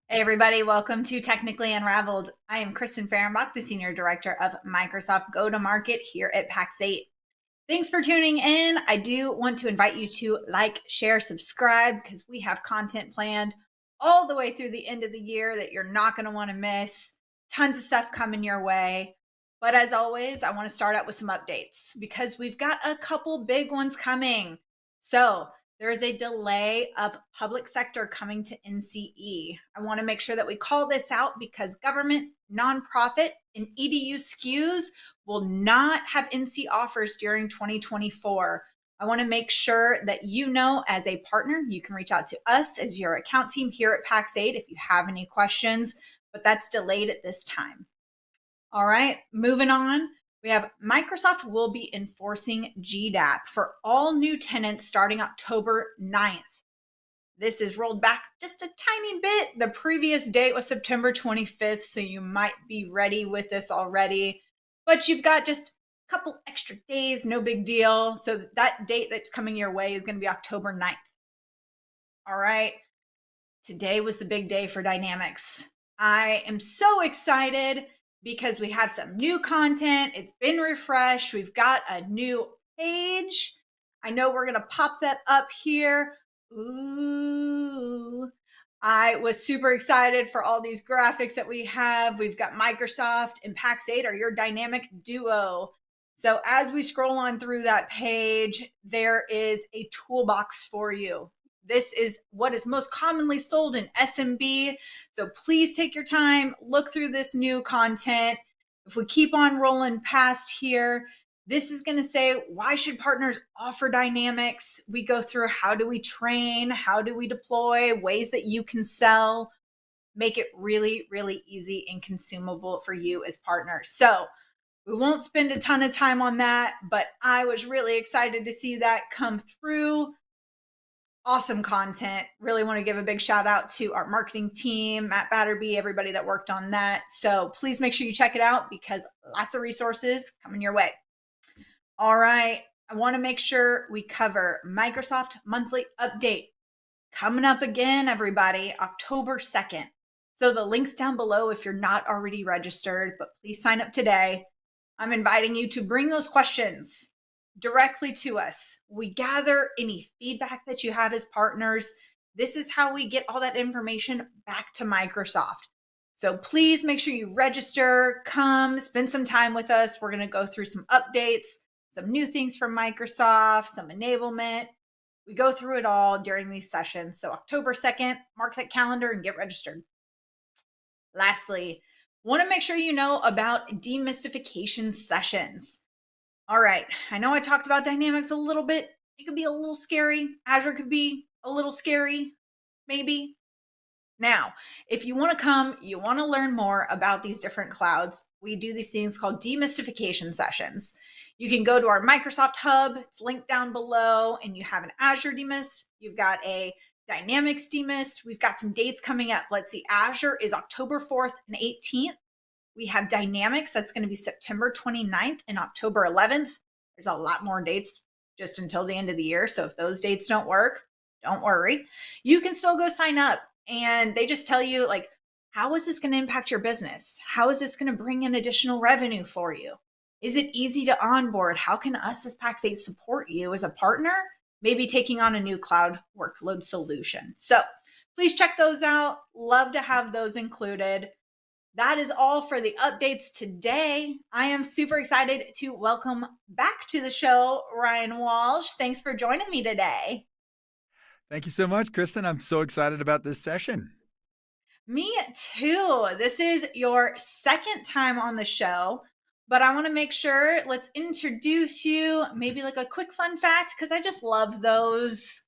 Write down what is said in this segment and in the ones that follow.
Hey everybody, welcome to Technically Unraveled. I am Kristen Fehrenbach, the Senior Director of Microsoft Go-to-Market here at Pax8. Thanks for tuning in. I do want to invite you to like, share, subscribe, because we have content planned all the way through the end of the year that you're not going to want to miss. Tons of stuff coming your way. But as always, I want to start out with some updates because we've got a couple big ones coming. So there is a delay of public sector coming to NCE. I want to make sure that we call this out because government, nonprofit, and EDU SKUs will not have NC offers during 2024. I want to make sure that you know as a partner, you can reach out to us as your account team here at Pax8 if you have any questions, but that's delayed at this time. All right, moving on. We have Microsoft will be enforcing GDAP for all new tenants starting October 9th. This is rolled back just a tiny bit. The previous date was September 25th, so you might be ready with this already. But you've got just a couple extra days, no big deal. So that date that's coming your way is going to be October 9th. All right, today was the big day for Dynamics. I am so excited because we have some new content. It's been refreshed. We've got a new page. I know we're going to pop that up here. Ooh, I was super excited for all these graphics that we have. We've got Microsoft and Pax8 are your dynamic duo. So as we scroll on through that page, there is a toolbox for you. This is what is most commonly sold in SMB. So please take your time, look through this new content. If we keep on rolling past here, this is going to say, why should partners offer Dynamics? We go through how do we train, how do we deploy, ways that you can sell, make it really, really easy and consumable for you as partners. So we won't spend a ton of time on that, but I was really excited to see that come through. Awesome content. Really want to give a big shout out to our marketing team, Matt Batterby, everybody that worked on that. So please make sure you check it out because lots of resources coming your way. All right. I want to make sure we cover Microsoft monthly update coming up again, everybody, October 2nd. So the link's down below if you're not already registered, but please sign up today. I'm inviting you to bring those questions directly to us. We gather any feedback that you have as partners. This is how we get all that information back to Microsoft. So please make sure you register, come spend some time with us. We're going to go through some updates, some new things from Microsoft, some enablement. We go through it all during these sessions. So October 2nd, mark that calendar and get registered. Lastly, want to make sure you know about demystification sessions. All right, I know I talked about Dynamics a little bit. It could be a little scary. Azure could be a little scary, maybe. Now, if you want to come, you want to learn more about these different clouds, we do these things called demystification sessions. You can go to our Microsoft Hub. It's linked down below, and you have an Azure demyst. You've got a Dynamics demyst. We've got some dates coming up. Let's see, Azure is October 4th and 18th. We have Dynamics, that's going to be September 29th and October 11th. There's a lot more dates just until the end of the year. So if those dates don't work, don't worry. You can still go sign up and they just tell you like, how is this going to impact your business? How is this going to bring in additional revenue for you? Is it easy to onboard? How can us as Pax8 support you as a partner? Maybe taking on a new cloud workload solution. So please check those out. Love to have those included. That is all for the updates today. I am super excited to welcome back to the show, Ryan Walsh. Thanks for joining me today. Thank you so much, Kristen. I'm so excited about this session. Me too. This is your second time on the show, but I want to make sure, let's introduce you, maybe like a quick fun fact, because I just love those.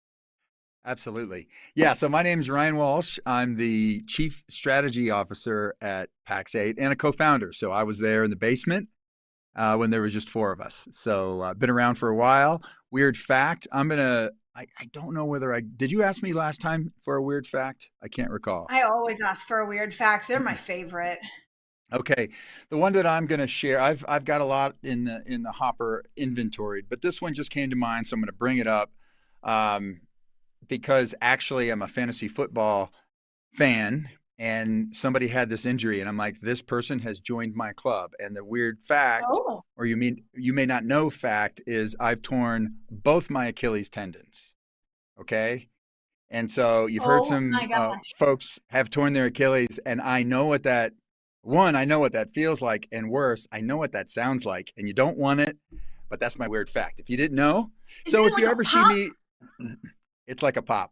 Absolutely. Yeah, so my name is Ryan Walsh. I'm the Chief Strategy Officer at Pax8 and a co-founder. So I was there in the basement when there was just 4 of us. So I've been around for a while. Weird fact, I'm going to I don't know whether did you ask me last time for a weird fact? I can't recall. I always ask for a weird fact. They're my favorite. Okay, the one that I'm going to share, I've got a lot in the hopper inventoried, but this one just came to mind, so I'm going to bring it up um, because actually I'm a fantasy football fan, and somebody had this injury, and I'm like, this person has joined my club. And the weird fact, Oh, or you may not know fact, is I've torn both my Achilles tendons. Okay, and so you've heard oh my some gosh. folks have torn their Achilles, and I know what that one, I know what that feels like, and worse, I know what that sounds like, and you don't want it, but that's my weird fact. If you didn't know, Isn't so it if you like a ever see pop? me, it's like a pop,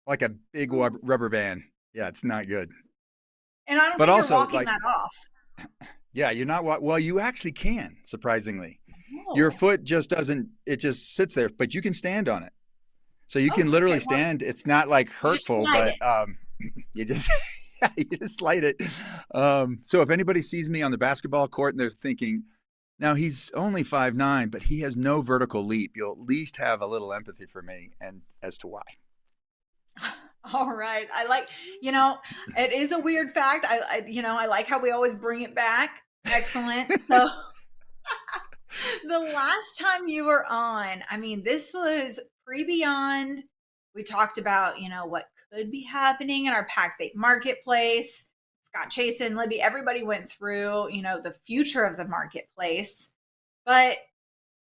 like a big rubber band. Yeah, it's not good. And I don't But think you're also, walking like, that off. yeah, you're not well. You actually can, surprisingly. Your Oh, foot just doesn't. It just sits there, but you can stand on it. So you can oh, okay. literally Well, stand. It's not like you just hurtful, slide but it. you just you just slide it. So if anybody sees me on the basketball court and they're thinking, now he's only 5'9", but he has no vertical leap, you'll at least have a little empathy for me and as to why. All right. I like, it is a weird fact. I like how we always bring it back. Excellent. So the last time you were on, I mean, this was pre beyond. We talked about, what could be happening in our Pax8 marketplace. Scott Chase and Libby, everybody went through, the future of the marketplace. But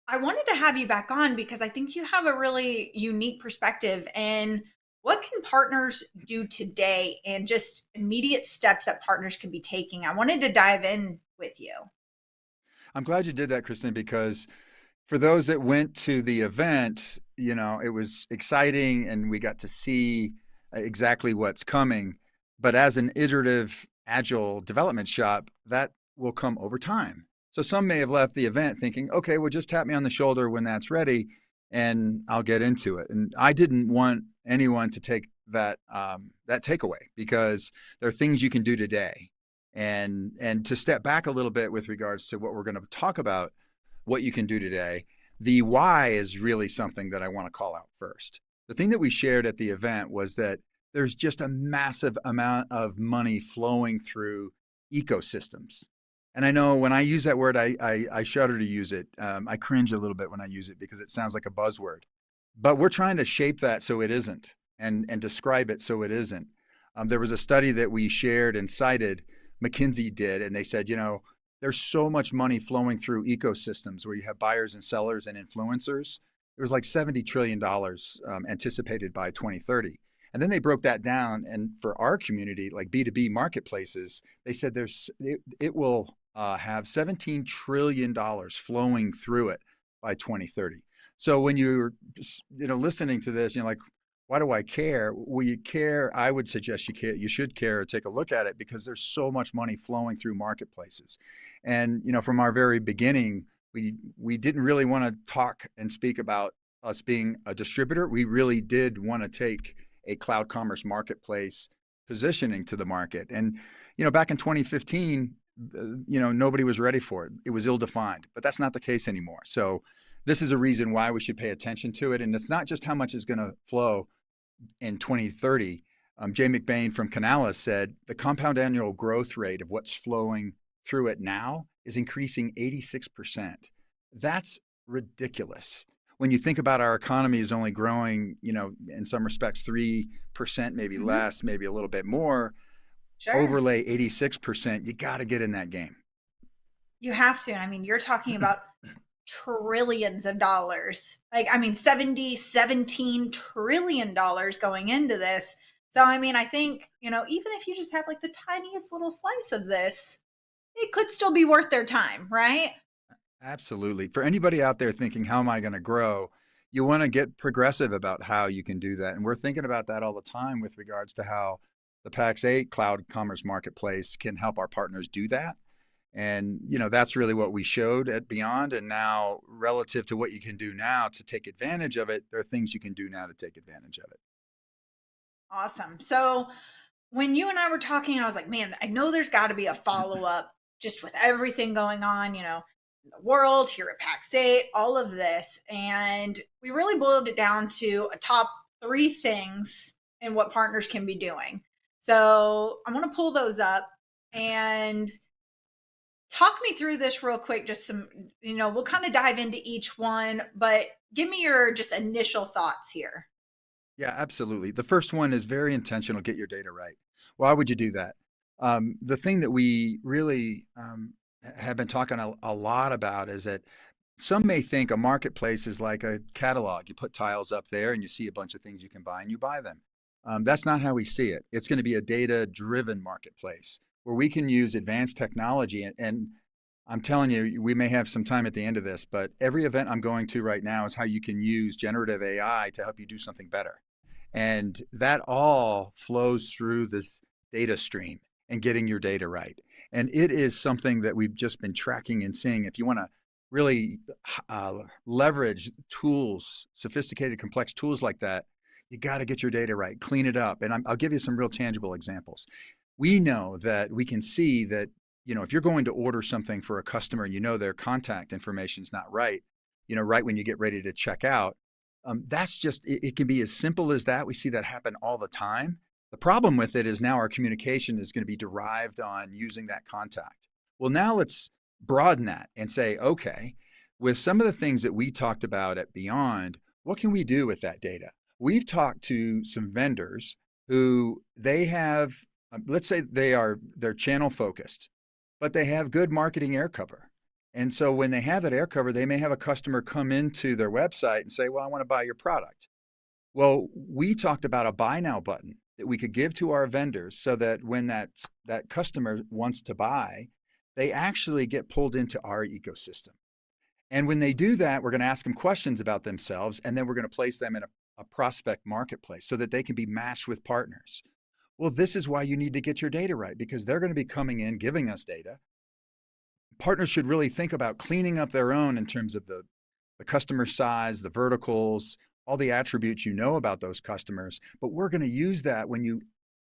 I wanted to have you back on because I think you have a really unique perspective. And what can partners do today and just immediate steps that partners can be taking? I wanted to dive in with you. I'm glad you did that, Kristen, because for those that went to the event, it was exciting and we got to see exactly what's coming. But as an iterative, agile development shop, that will come over time. So some may have left the event thinking, okay, well, just tap me on the shoulder when that's ready and I'll get into it. And I didn't want anyone to take that takeaway because there are things you can do today. And to step back a little bit with regards to what we're going to talk about, what you can do today, the why is really something that I want to call out first. The thing that we shared at the event was that there's just a massive amount of money flowing through ecosystems. And I know when I use that word, I shudder to use it. I cringe a little bit when I use it because it sounds like a buzzword. But we're trying to shape that so it isn't, and describe it so it isn't. There was a study that we shared and cited, McKinsey did, and they said, there's so much money flowing through ecosystems where you have buyers and sellers and influencers. There was like $70 trillion anticipated by 2030. And then they broke that down. And for our community, like B2B marketplaces, they said it will have $17 trillion flowing through it by 2030. So when you're listening to this, you're like, why do I care? Well, you care. I would suggest you care. You should care or take a look at it because there's so much money flowing through marketplaces. And from our very beginning, we didn't really want to talk and speak about us being a distributor. We really did want to take a cloud commerce marketplace positioning to the market. And back in 2015, nobody was ready for it. It was ill-defined, but that's not the case anymore. So this is a reason why we should pay attention to it. And it's not just how much is going to flow in 2030. Jay McBain from Canalys said the compound annual growth rate of what's flowing through it now is increasing 86%. That's ridiculous. When you think about our economy is only growing, in some respects 3%, maybe Mm-hmm. less, maybe a little bit more, Sure. overlay 86%, you got to get in that game. You have to. I mean, you're talking about trillions of dollars. Like, I mean, 17 trillion dollars going into this. So, I mean, I think, even if you just have like the tiniest little slice of this, it could still be worth their time, right? Absolutely. For anybody out there thinking, how am I going to grow? You want to get progressive about how you can do that. And we're thinking about that all the time with regards to how the Pax8 cloud commerce marketplace can help our partners do that. And, that's really what we showed at Beyond. And now, relative to what you can do now to take advantage of it, there are things you can do now to take advantage of it. Awesome. So, when you and I were talking, I was like, man, I know there's got to be a follow up just with everything going on, the world, here at Pax8, all of this. And we really boiled it down to a top 3 things in what partners can be doing. So I'm going to pull those up and talk me through this real quick. Just some, we'll kind of dive into each one, but give me your just initial thoughts here. Yeah, absolutely. The first one is very intentional. Get your data right. Why would you do that? The thing that we really have been talking a lot about is that some may think a marketplace is like a catalog. You put tiles up there and you see a bunch of things you can buy and you buy them. That's not how we see it. It's going to be a data-driven marketplace where we can use advanced technology. And I'm telling you, we may have some time at the end of this, but every event I'm going to right now is how you can use generative AI to help you do something better. And that all flows through this data stream and getting your data right. And it is something that we've just been tracking and seeing. If you want to really leverage tools, sophisticated, complex tools like that, you got to get your data right, clean it up. And I'll give you some real tangible examples. We know that we can see that, if you're going to order something for a customer and their contact information is not right, right when you get ready to check out, that's just, it can be as simple as that. We see that happen all the time. The problem with it is now our communication is going to be derived on using that contact. Well, now let's broaden that and say, okay, with some of the things that we talked about at Beyond, what can we do with that data? We've talked to some vendors who they have, let's say they're channel focused, but they have good marketing air cover. And so when they have that air cover, they may have a customer come into their website and say, well, I want to buy your product. Well, we talked about a buy now button that we could give to our vendors so that when that customer wants to buy, they actually get pulled into our ecosystem. And when they do that, we're going to ask them questions about themselves, and then we're going to place them in a prospect marketplace so that they can be matched with partners. Well, this is why you need to get your data right, because they're going to be coming in, giving us data. Partners should really think about cleaning up their own in terms of the customer size, the verticals, all the attributes about those customers. But we're going to use that when you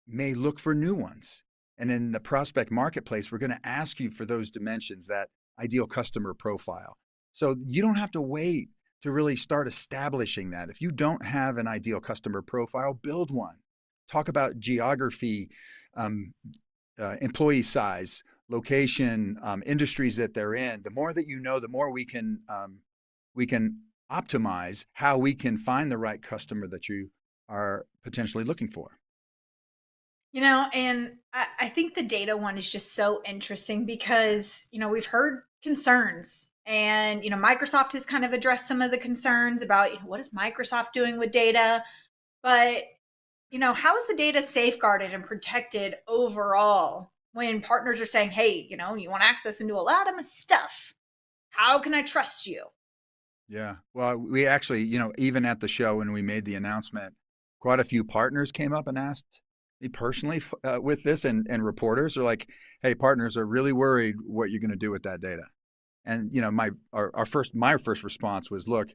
may look for new ones. And in the prospect marketplace, we're going to ask you for those dimensions, that ideal customer profile. So you don't have to wait to really start establishing that. If you don't have an ideal customer profile, build one. Talk about geography, employee size, location, industries that they're in. The more that the more we can optimize how we can find the right customer that you are potentially looking for. And I think the data one is just so interesting because, we've heard concerns and, Microsoft has kind of addressed some of the concerns about, what is Microsoft doing with data? But, how is the data safeguarded and protected overall when partners are saying, hey, you want access into a lot of my stuff? How can I trust you? Yeah. Well, we actually, even at the show when we made the announcement, quite a few partners came up and asked me personally with this, and reporters are like, hey, partners are really worried what you're going to do with that data. And, my first response was, look,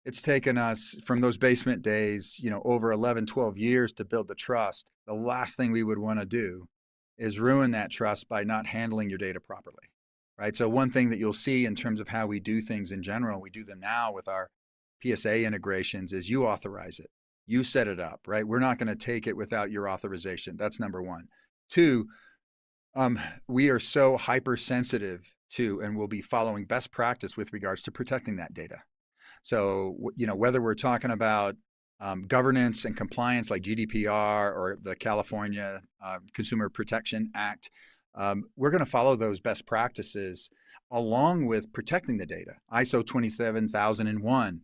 it's taken us from those basement days, over 11, 12 years to build the trust. The last thing we would want to do is ruin that trust by not handling your data properly. Right. So one thing that you'll see in terms of how we do things in general, we do them now with our PSA integrations, is you authorize it. You set it up, right? We're not going to take it without your authorization. That's number one. Two, we are so hypersensitive to, and we'll be following best practice with regards to protecting that data. So, whether we're talking about governance and compliance like GDPR or the California Consumer Protection Act, we're going to follow those best practices along with protecting the data. ISO 27001,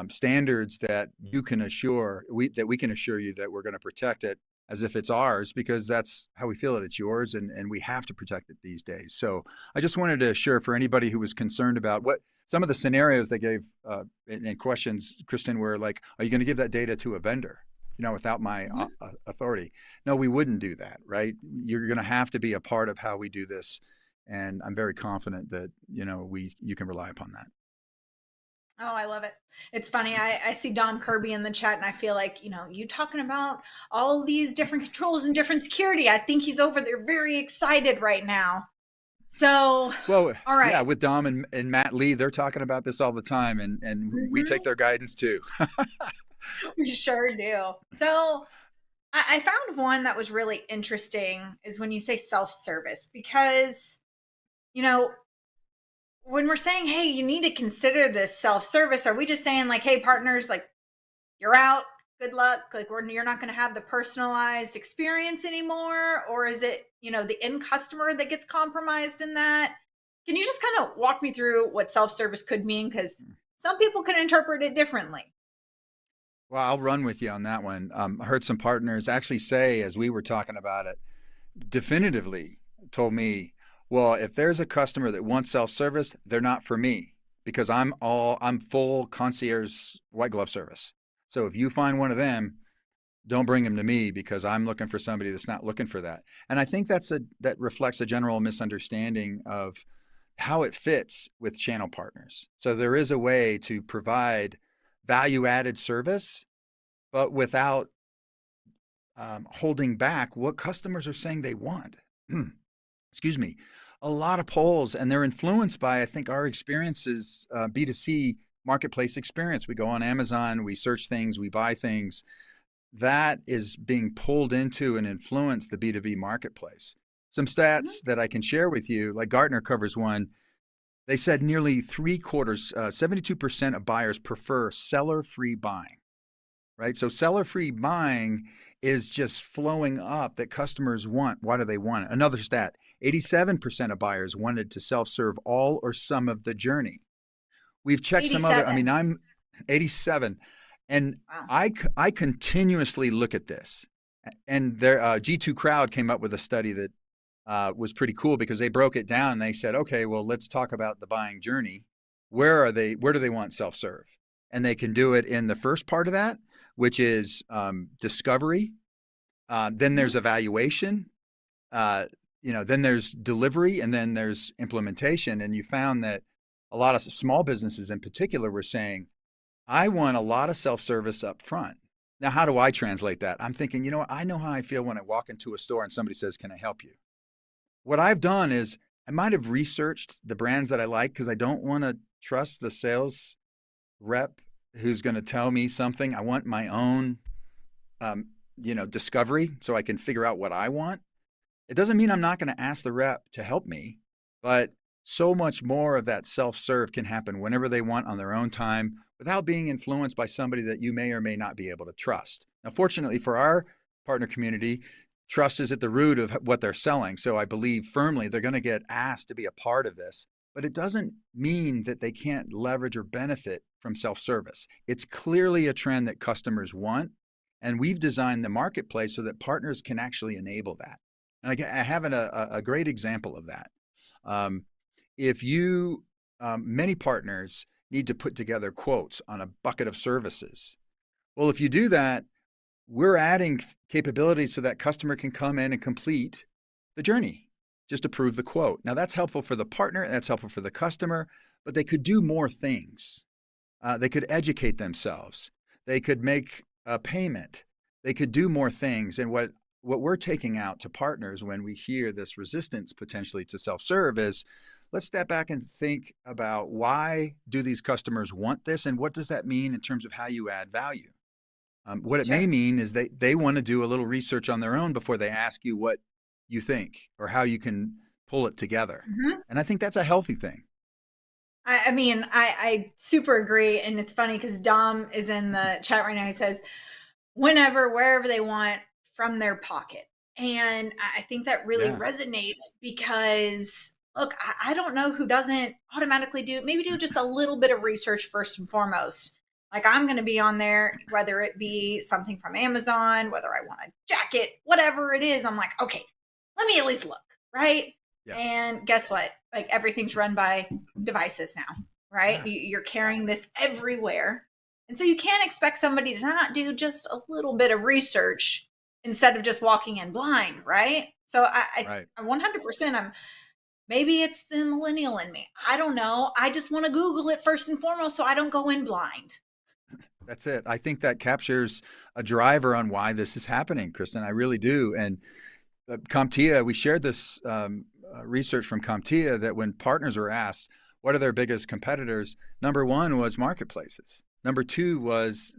standards that you can assure that we can assure you that we're going to protect it as if it's ours, because that's how we feel it. It's yours, and we have to protect it these days. So I just wanted to assure for anybody who was concerned about what some of the scenarios they gave and questions, Kristen, were like, are you going to give that data to a vendor? Without my authority. No, we wouldn't do that, right? You're going to have to be a part of how we do this. And I'm very confident that, you can rely upon that. Oh, I love it. It's funny. I see Don Kirby in the chat and I feel like, you talking about all these different controls and different security. I think he's over there very excited right now. So, Well, all yeah, right. with Dom and Matt Lee, they're talking about this all the time, and we take Mhm. their guidance too. We sure do. So, I found one that was really interesting is when you say self service, because, you know, when we're saying, hey, you need to consider this self service, are we just saying, like, hey, partners, like, you're out, good luck, like, you're not going to have the personalized experience anymore? Or is it, the end customer that gets compromised in that? Can you just kind of walk me through what self service could mean? Because some people can interpret it differently. Well, I'll run with you on that one. I heard some partners actually say, as we were talking about it, definitively told me, well, if there's a customer that wants self-service, they're not for me because I'm full concierge white glove service. So if you find one of them, don't bring them to me because I'm looking for somebody that's not looking for that. And I think that reflects a general misunderstanding of how it fits with channel partners. So there is a way to provide value added service, but without holding back what customers are saying they want. Excuse me. A lot of polls, and they're influenced by, I think, our experiences, B2C marketplace experience. We go on Amazon, we search things, we buy things. That is being pulled into and influence the B2B marketplace. Some Mhm. stats that I can share with you, like Gartner covers one, they said nearly three quarters, 72% of buyers prefer seller free buying, right? So seller free buying is just flowing up that customers want. Why do they want it? Another stat, 87% of buyers wanted to self serve all or some of the journey. We've checked some other, I mean, 87. I'm 87, and Wow. I continuously look at this. And their G2 Crowd came up with a study that was pretty cool because they broke it down and they said, okay, well, let's talk about the buying journey. Where do they want self serve? And they can do it in the first part of that, which is discovery. Then there's Mhm. evaluation. Uh, then there's delivery, and then there's implementation. And you found that a lot of small businesses in particular were saying, I want a lot of self service up front. Now, how do I translate that? I'm thinking, you know what? I know how I feel when I walk into a store and somebody says, can I help you? What I've done is I might have researched the brands that I like because I don't want to trust the sales rep who's going to tell me something. I want my own, discovery so I can figure out what I want. It doesn't mean I'm not going to ask the rep to help me, but so much more of that self serve can happen whenever they want on their own time without being influenced by somebody that you may or may not be able to trust. Now, fortunately for our partner community, trust is at the root of what they're selling. So I believe firmly they're going to get asked to be a part of this, but it doesn't mean that they can't leverage or benefit from self service. It's clearly a trend that customers want. And we've designed the marketplace so that partners can actually enable that. And I have a great example of that. Um, if you, many partners need to put together quotes on a bucket of services. Well, if you do that, we're adding capabilities so that customer can come in and complete the journey, just approve the quote. Now that's helpful for the partner, that's helpful for the customer, but they could do more things. They could educate themselves. They could make a payment. They could do more things. And what we're taking out to partners when we hear this resistance potentially to self-serve is let's step back and think about why do these customers want this and what does that mean in terms of how you add value? What it may Sure. mean is they want to do a little research on their own before they ask you what you think or how you can pull it together. Mhm. And I think that's a healthy thing. I mean, I super agree. And it's funny because Dom is in the chat right now. He says, whenever, wherever they want from their pocket. And I think that really Yeah. resonates because, look, I don't know who doesn't automatically maybe do just a little bit of research first and foremost. Like I'm going to be on there, whether it be something from Amazon, whether I want a jacket, whatever it is. I'm like, okay, let me at least look, right? Yeah. And guess what? Like everything's run by devices now, right? Yeah. You're carrying this everywhere. And so you can't expect somebody to not do just a little bit of research instead of just walking in blind, right? So Right. I 100%, maybe it's the millennial in me. I don't know. I just want to Google it first and foremost so I don't go in blind. That's it. I think that captures a driver on why this is happening, Kristen. I really do. And CompTIA, we shared this research from CompTIA that when partners were asked what are their biggest competitors, number one was marketplaces. Number two was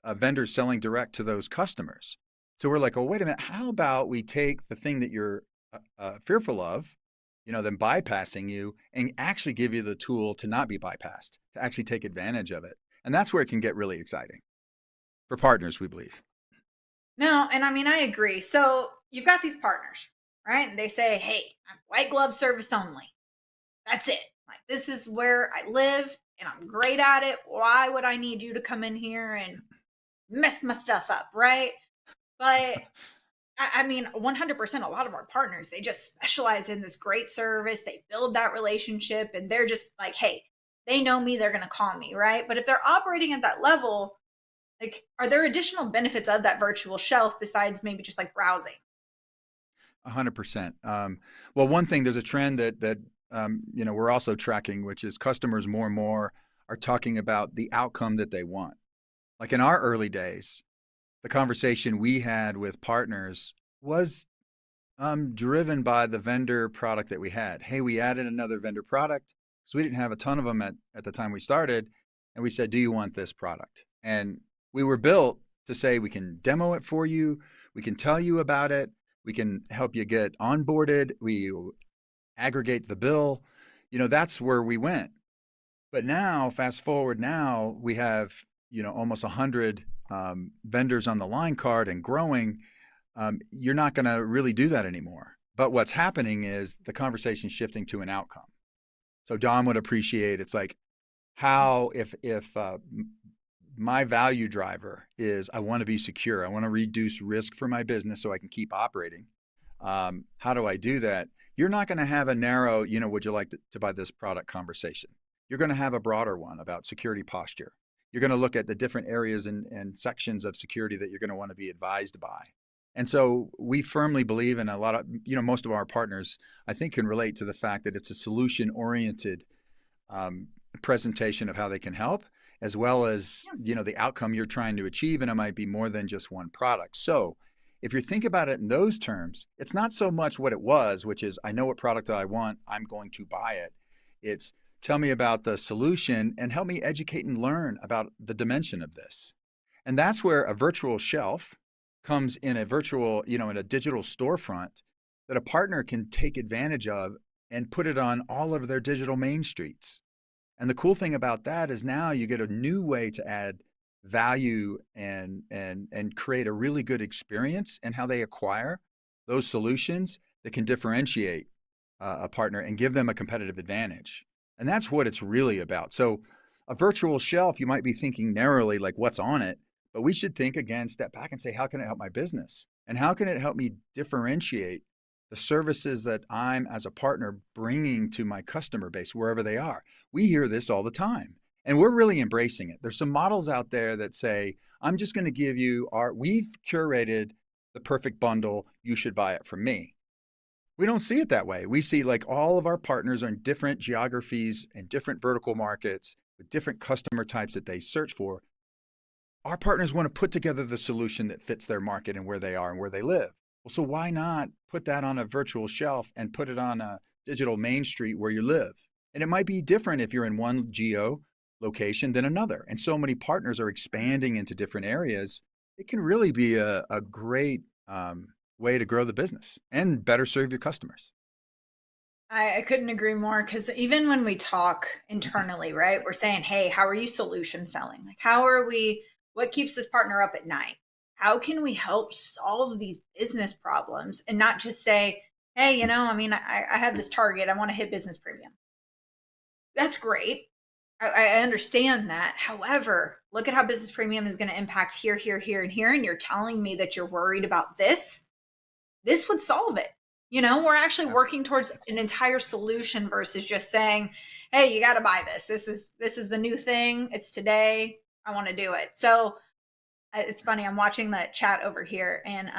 vendors selling direct to those customers. So we're like, oh, wait a minute. How about we take the thing that you're fearful of, them bypassing you, and actually give you the tool to not be bypassed, to actually take advantage of it. And that's where it can get really exciting for partners, we believe. No, and I mean, I agree. So you've got these partners, right? And they say, hey, I'm white glove service only. That's it. Like, this is where I live and I'm great at it. Why would I need you to come in here and mess my stuff up, right? But I mean, 100%, a lot of our partners, they just specialize in this great service. They build that relationship and they're just like, hey, they know me, they're going to call me, right? But if they're operating at that level, like, are there additional benefits of that virtual shelf besides maybe just like browsing? 100%. Well, one thing, there's a trend that we're also tracking, which is customers more and more are talking about the outcome that they want. Like in our early days, the conversation we had with partners was driven by the vendor product that we had. Hey, we added another vendor product, so we didn't have a ton of them at the time we started, and we said, do you want this product? And we were built to say we can demo it for you, we can tell you about it, we can help you get onboarded, we aggregate the bill. That's where we went. But now, fast forward, now we have almost 100 vendors on the line card and growing. You're not going to really do that anymore. But what's happening is the conversation shifting to an outcome. So Don would appreciate, it's like, how if my value driver is I want to be secure, I want to reduce risk for my business so I can keep operating. How do I do that? You're not going to have a narrow, would you like to buy this product conversation. You're going to have a broader one about security posture. You're going to look at the different areas and sections of security that you're going to want to be advised by. And so we firmly believe in a lot of, most of our partners, I think, can relate to the fact that it's a solution-oriented presentation of how they can help, as well as, the outcome you're trying to achieve. And it might be more than just one product. So if you think about it in those terms, it's not so much what it was, which is I know what product I want, I'm going to buy it. It's tell me about the solution and help me educate and learn about the dimension of this. And that's where a virtual shelf comes in a virtual, in a digital storefront that a partner can take advantage of and put it on all of their digital main streets. And the cool thing about that is now you get a new way to add value and create a really good experience in how they acquire those solutions that can differentiate a partner and give them a competitive advantage. And that's what it's really about. So a virtual shelf, you might be thinking narrowly, like what's on it, but we should think again, step back and say, how can it help my business? And how can it help me differentiate the services that I'm as a partner bringing to my customer base, wherever they are? We hear this all the time and we're really embracing it. There's some models out there that say, I'm just going to give you we've curated the perfect bundle. You should buy it from me. We don't see it that way. We see like all of our partners are in different geographies and different vertical markets with different customer types that they search for. Our partners want to put together the solution that fits their market and where they are and where they live. Well, so why not put that on a virtual shelf and put it on a digital main street where you live? And it might be different if you're in one geo location than another. And so many partners are expanding into different areas. It can really be a great way to grow the business and better serve your customers. I couldn't agree more, because even when we talk internally, right, we're saying, hey, how are you solution selling? Like, what keeps this partner up at night? How can we help solve these business problems and not just say, hey, I have this target, I want to hit business premium. That's great. I understand that. However, look at how business premium is going to impact here, here, here, and here. And you're telling me that you're worried about this. This would solve it. We're actually working towards an entire solution versus just saying, hey, you got to buy this. This is the new thing. It's today. I want to do it. So it's funny. I'm watching the chat over here, and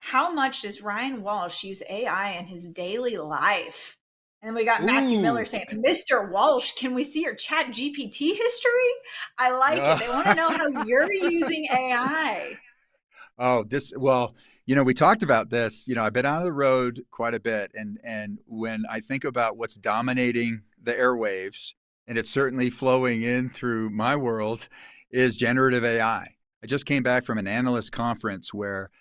how much does Ryan Walsh use AI in his daily life? And we got Matthew Miller saying, Mr. Walsh, can we see your chat GPT history? I like it. They want to know how you're using AI. Oh, well, We talked about this. I've been out of the road quite a bit, and when I think about what's dominating the airwaves, and it's certainly flowing in through my world, is generative AI. I just came back from an analyst conference where,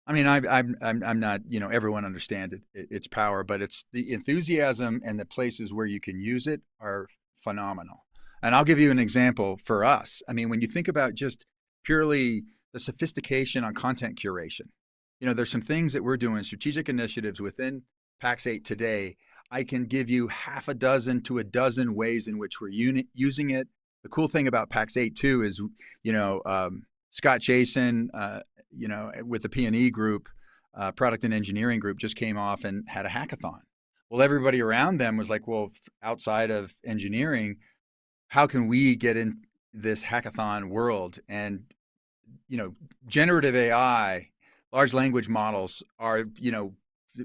I mean, I'm not, everyone understands its power, but it's the enthusiasm and the places where you can use it are phenomenal. And I'll give you an example for us. I mean, when you think about just purely the sophistication on content curation, there's some things that we're doing, strategic initiatives within Pax8 today. I can give you half a dozen to a dozen ways in which we're using it. The cool thing about Pax8 too is, Scott Jason, with the P&E group, product and engineering group, just came off and had a hackathon. Well, everybody around them was like, well, outside of engineering, how can we get in this hackathon world? And, generative AI, large language models are,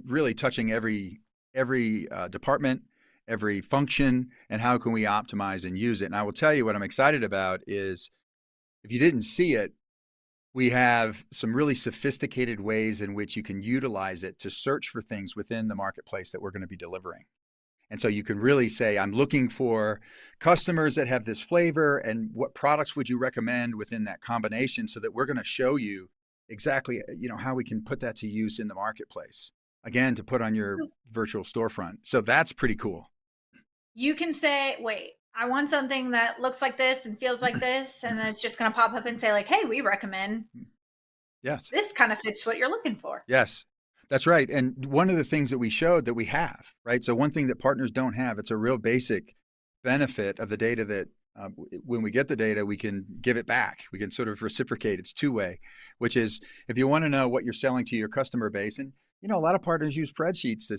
really touching every department, every function, and how can we optimize and use it? And I will tell you what I'm excited about is, if you didn't see it, we have some really sophisticated ways in which you can utilize it to search for things within the marketplace that we're going to be delivering. And so you can really say, I'm looking for customers that have this flavor, and what products would you recommend within that combination, so that we're going to show you exactly, how we can put that to use in the marketplace. Again, to put on your virtual storefront. So that's pretty cool. You can say, wait, I want something that looks like this and feels like this, and then it's just going to pop up and say like, hey, we recommend this kind of fits what you're looking for. Yes, that's right. And one of the things that we showed that we have, right? So one thing that partners don't have, it's a real basic benefit of the data that when we get the data, we can give it back. We can sort of reciprocate. It's two-way, which is, if you want to know what you're selling to your customer base, and a lot of partners use spreadsheets to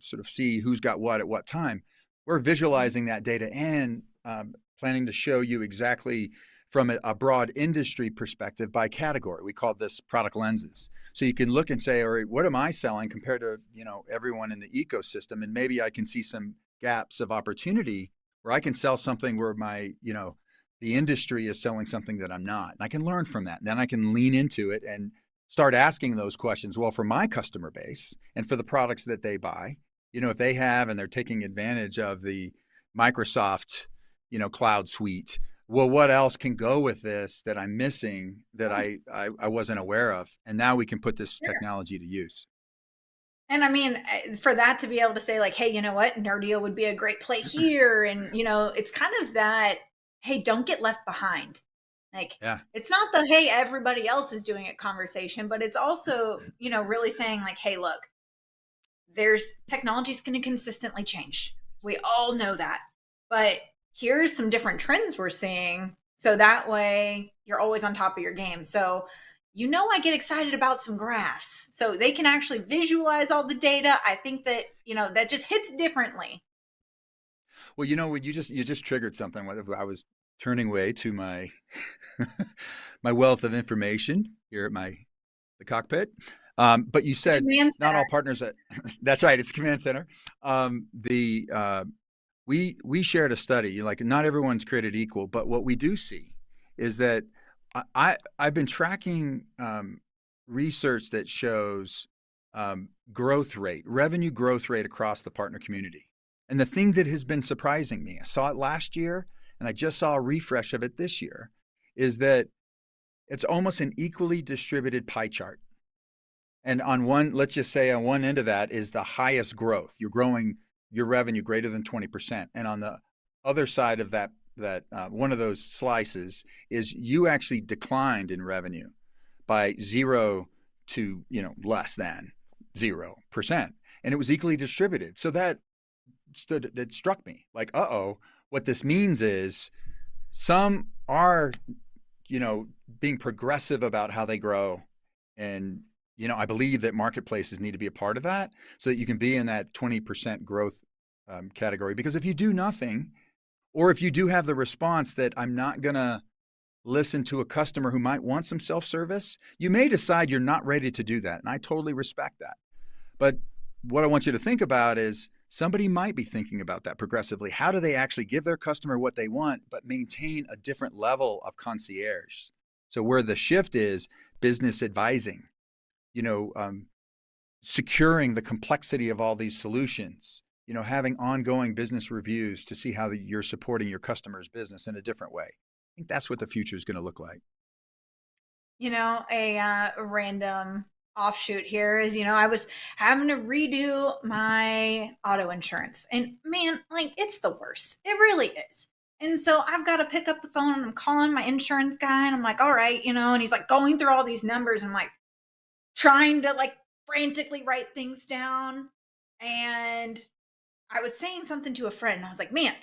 sort of see who's got what at what time. We're visualizing that data and planning to show you exactly from a broad industry perspective by category. We call this product lenses. So you can look and say, all right, what am I selling compared to everyone in the ecosystem? And maybe I can see some gaps of opportunity where I can sell something where my the industry is selling something that I'm not. And I can learn from that. And then I can lean into it and start asking those questions. Well, for my customer base and for the products that they buy, if they have and they're taking advantage of the Microsoft, cloud suite, well, what else can go with this that I'm missing that I wasn't aware of? And now we can put this technology to use. And I mean, for that to be able to say like, hey, you know what, Nerdio would be a great play here. And, it's kind of that, hey, don't get left behind. Like, it's not the, hey, everybody else is doing it conversation, but it's also, really saying like, hey, look, technology is going to consistently change. We all know that. But here's some different trends we're seeing. So that way you're always on top of your game. So, I get excited about some graphs. So they can actually visualize all the data. I think that, that just hits differently. Well, when you just triggered something. I was turning away to my my wealth of information here at the cockpit. But you said not all partners. That's right. It's command center. We shared a study. Like, not everyone's created equal, but what we do see is that I've been tracking research that shows revenue growth rate across the partner community. And the thing that has been surprising me, I saw it last year, and I just saw a refresh of it this year, is that it's almost an equally distributed pie chart. And let's just say on one end of that is the highest growth. You're growing your revenue greater than 20%. And on the other side of that one of those slices is you actually declined in revenue by 0 to less than 0%, and it was equally distributed. So that struck me like, what this means is some are being progressive about how they grow, and I believe that marketplaces need to be a part of that so that you can be in that 20% growth category. Because if you do nothing, or if you do have the response that I'm not going to listen to a customer who might want some self-service, you may decide you're not ready to do that. And I totally respect that. But what I want you to think about is somebody might be thinking about that progressively. How do they actually give their customer what they want, but maintain a different level of concierge? So where the shift is business advising. you know, securing the complexity of all these solutions, having ongoing business reviews to see how you're supporting your customer's business in a different way. I think that's what the future is going to look like. A random offshoot here is, I was having to redo my auto insurance. And man, like, it's the worst. It really is. And so I've got to pick up the phone and I'm calling my insurance guy and I'm like, all right, and he's like going through all these numbers. I'm like trying to like frantically write things down. And I was saying something to a friend and I was like, man,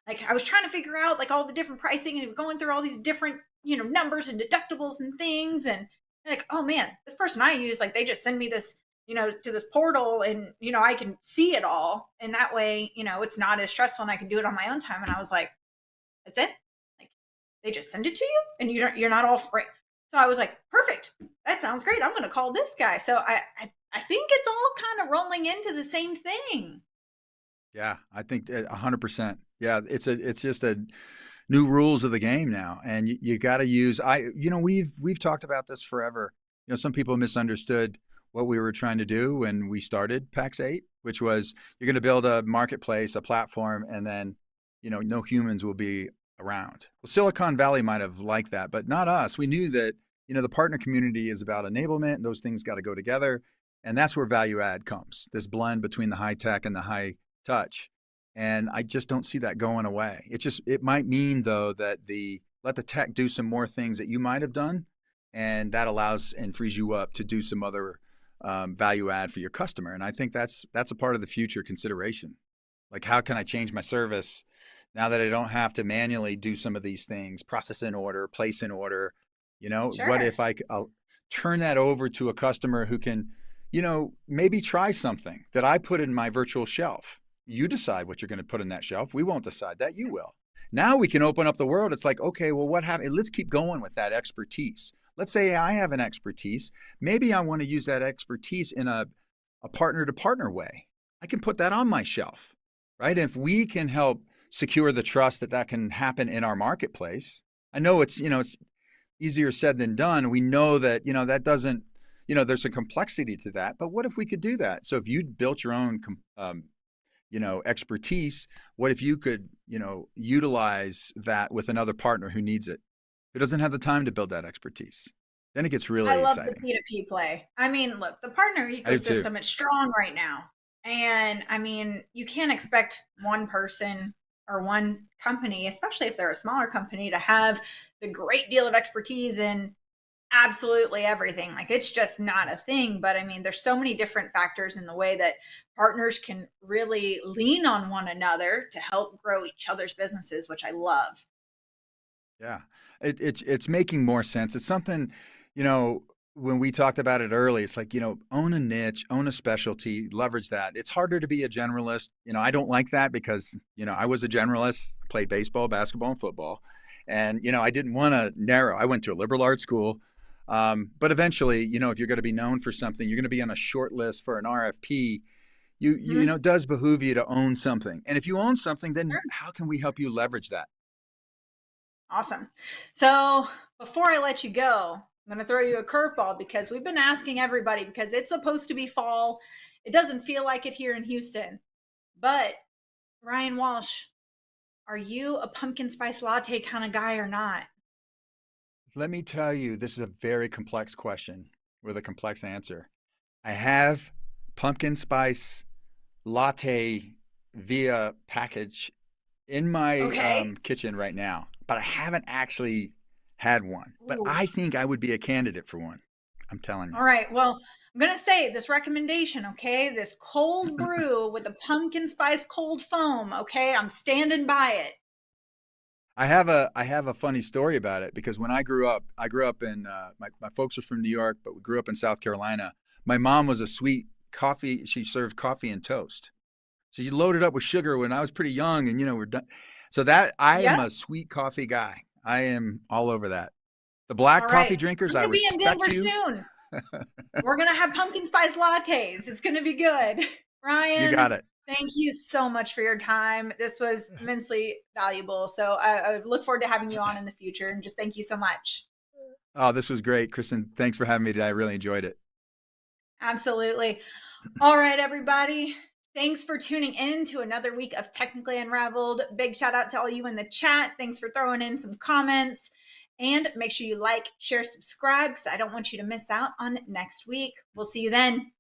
like I was trying to figure out like all the different pricing and going through all these different, numbers and deductibles and things. And like, oh man, this person I use, like they just send me this, to this portal and, I can see it all. And that way, it's not as stressful and I can do it on my own time. And I was like, that's it. Like they just send it to you and you're not all free. So I was like, perfect. That sounds great. I'm going to call this guy. So I think it's all kind of rolling into the same thing. Yeah, I think 100%. Yeah, it's just a new rules of the game now, and you got to use. We've talked about this forever. Some people misunderstood what we were trying to do when we started Pax8, which was you're going to build a marketplace, a platform, and then no humans will be around. Well, Silicon Valley might have liked that, but not us. We knew that the partner community is about enablement, and those things got to go together, and that's where value add comes. This blend between the high tech and the high touch. And I just don't see that going away. It might mean though that let the tech do some more things that you might have done, and that allows and frees you up to do some other value add for your customer. And I think that's a part of the future consideration. Like, how can I change my service now that I don't have to manually do some of these things, process in order, place in order? Sure. What if I'll turn that over to a customer who can, maybe try something that I put in my virtual shelf. You decide what you're going to put in that shelf. We won't decide that. You will. Now we can open up the world. It's like, okay, well, what happened? Let's keep going with that expertise. Let's say I have an expertise. Maybe I want to use that expertise in a partner to partner way. I can put that on my shelf, right? If we can help secure the trust that can happen in our marketplace, I know it's easier said than done. We know that, that doesn't, there's a complexity to that, but what if we could do that? So if you built your own, expertise, what if you could, utilize that with another partner who needs it, who doesn't have the time to build that expertise? Then it gets I really love the exciting. P2P play. I mean, look, the partner I do too. ecosystem is strong right now. And I mean, you can't expect one person or one company, especially if they're a smaller company, to have the great deal of expertise in absolutely everything. Like it's just not a thing. But I mean, there's so many different factors in the way that partners can really lean on one another to help grow each other's businesses, which I love. Yeah, it's making more sense. It's something, you know, when we talked about it early, it's like, own a niche, own a specialty, leverage that. It's harder to be a generalist. I don't like that because, I was a generalist, played baseball, basketball, and football. And, I didn't want to narrow. I went to a liberal arts school. But eventually, if you're going to be known for something, you're going to be on a short list for an RFP. It does behoove you to own something. And if you own something, then Sure. how can we help you leverage that? Awesome. So before I let you go, I'm going to throw you a curveball because we've been asking everybody because it's supposed to be fall. It doesn't feel like it here in Houston. But Ryan Walsh, are you a pumpkin spice latte kind of guy or not? Let me tell you, this is a very complex question with a complex answer. I have pumpkin spice latte via package in my Okay. kitchen right now, but I haven't actually had one. But Ooh. I think I would be a candidate for one. I'm telling All right. Well, I'm going to say this recommendation, okay? This cold you. brew with a pumpkin spice cold foam, okay? I'm standing by it. I have a funny story about it because when I grew up in my folks are from New York, but we grew up in South Carolina. My mom was a sweet coffee. She served coffee and toast. So you load it up with sugar when I was pretty young, and we're done. So that I am Yep. a sweet coffee guy. I am all over that. The black All coffee right. drinkers, I'm I going to be in respect Denver you. soon. We're going to have pumpkin spice lattes. It's going to be good. You got Ryan, it. thank you so much for your time. This was immensely valuable. So I look forward to having you on in the future. And just thank you so much. Oh, this was great, Kristen. Thanks for having me today. I really enjoyed it. Absolutely. All right, everybody. Thanks for tuning in to another week of Technically Unraveled. Big shout out to all you in the chat. Thanks for throwing in some comments. And make sure you like, share, subscribe, because I don't want you to miss out on next week. We'll see you then.